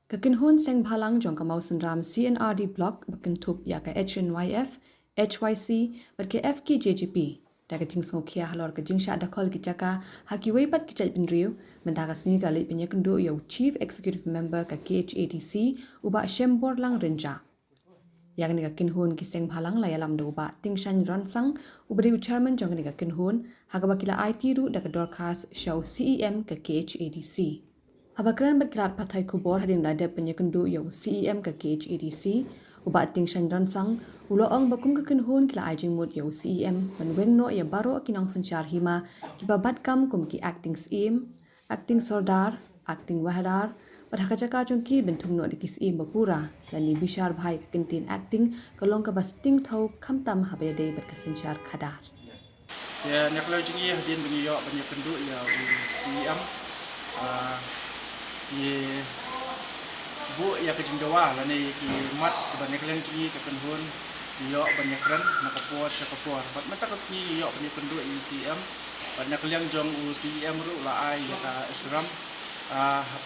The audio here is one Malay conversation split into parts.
Kakinhon seng bhalang jong kamau senram CNRD block bakintup ya ka HNYF, HYC, bat ke FK JGP. Daga jing songkia halor ka jing sha dakol ki jaka haki weipat ki chat binriu mendaga sini kali penyakendo ya Chief Executive Member ka KHADC uba Shembor lang renja. Yang ni kakinhon ki seng bhalang layalam do uba tingshan ransang ubri chairman jong ni kakinhon hagaba kila IT ru daga dorkas show CEM ka KHADC. Habakran berkilat patai kubor hadin lada penyakendo yang CEM ke KHADC, ubat ting shan ransang, uloong bakum kekenhun kila ajing mut yang CEM, menweng no ya baro kinang sensyar hima, kibabat kam kum ki acting CEM, acting sordar, acting wahadar, padhakajaka jongki bentung no di CEM bapura, dan ni bishar bhai kekentin acting, kalong kabasting tau kamtam habede berkesensyar kadar. Ya, nak kalau jengi hadin bengiyo penyakendo ya CEM, ye bu ya kejing dawa lani ki mat banyak yang ji ke penhun yo banyak ran nakapot sakapor bat mata kasni yo banyak pendu ICM banyak yang jong UCM ru la ai ya ka suram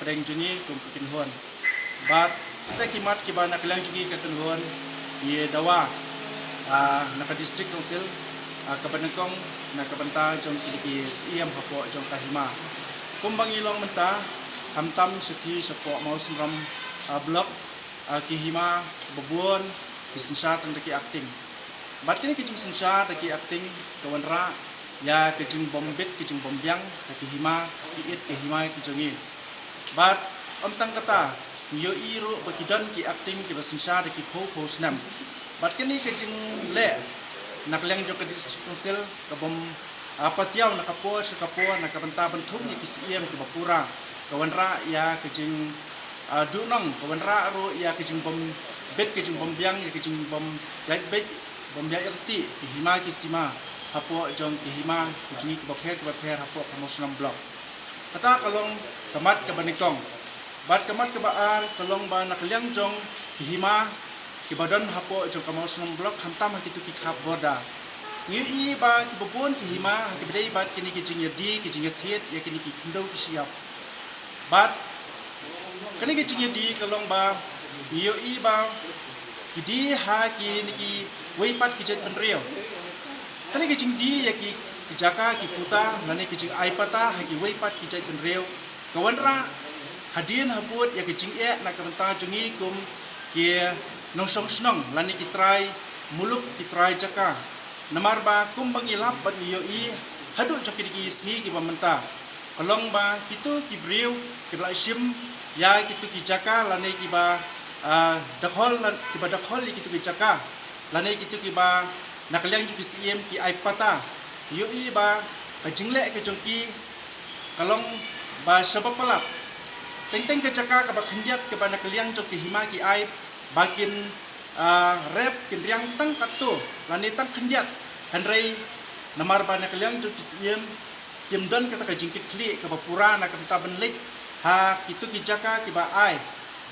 pedeng jungi kum penhun bat kita kimat ki banyak yang jungi ke penhun ye dawa naka district council ka banakong nakabanta jong ki ICM hapo jong kahima kumbang ilong menta kamtam seti support mau senram blog kihima bebun bisensya tentang acting. Bat kini kijing sensya tentang acting kawanra ya kijing bombit kijing bombyang kihima kiit kihima kijongi. Bat tang kata yo iru bakidan ki acting ki bisensya tentang po snam. Bat kini kijing le nakleng jo kedis konsil kabom apa tiaw nakapor sakapor nakabenta bentuk ni kisiem ki bapura. Kawanra ya kejing dunang kawanra ro ya kejing bom bet kejing bom biang ya kejing bom jait bet bom jait erti hima kisima hapo jong hima kejing kebapher hapo promotional blog kata kalong kamat kebanikong bat kamat kebaan kalong ba nakliang jong hima kibadan hapo jong promotional blog hantam hakitu ki khap borda ngi ba kibubun hima kibdei bat kini kejing yadi kejing yathiet ya kini ki khindau kisiap bat kani kecingnya di kalong ba iyo ba kidi ha ki niki weipat kijet penrio kani kecing di ya ki jaka ki puta nani kecing aipata ha ki weipat kijet penrio kawanra hadin habut ya kecing nak kenta jungi kum ki nosong snong lani ki try muluk ki try jaka namar ba kum bangilap ban iyo hadu joki ki sni ki pamenta kalong ba kitu kibriu kibla sim ya kitu kijaka lane kiba dakhol kiba dakhol kitu kijaka lane kitu kiba nakaliang ju CM ki aipata yo ba kajingle ke jongki kalong ba sabapalat teng kijaka ka ba khandiat ke ba nakaliang jo ki hima ki aip bakin rep kinriang tang katu lane tang khandiat hanrei namar ba nakaliang jo ki CM Jemdan kata kajingkit kli ke bapura nak kata benlik ha itu kijaka kiba ai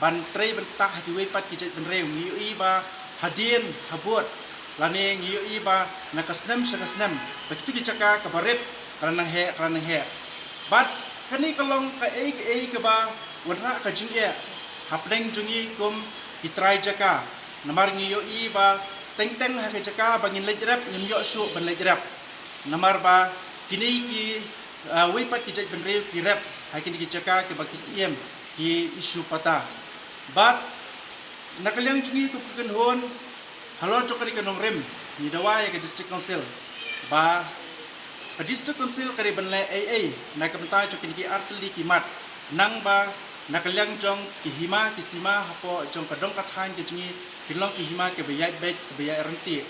ban trei bentak hati wepat kijat benreu ngiu ba hadin habut lane ngiu ba nakasnem sakasnem begitu kijaka kabaret karena he bat kani kalong ka ei ke ba warna kajing e hapdeng jungi kum kitrai jaka namar ngiu ba teng ha kijaka bangin lejrap nyemyo su ban lejrap namar ba kini ki weipat kijat benreu ki rap hakin ki jaka ke baki CM ki isu pata bat nakaliang jungi ku kenhon halon chokari kanong rem ni dawa ya ke district council ba district council kare benle AA nakabenta chokini ki artli ki mat nang ba nakaliang jong ki hima ki sima hapo jong kadong kathan ki jungi kilong ki hima ke bayat bet ke bayat renti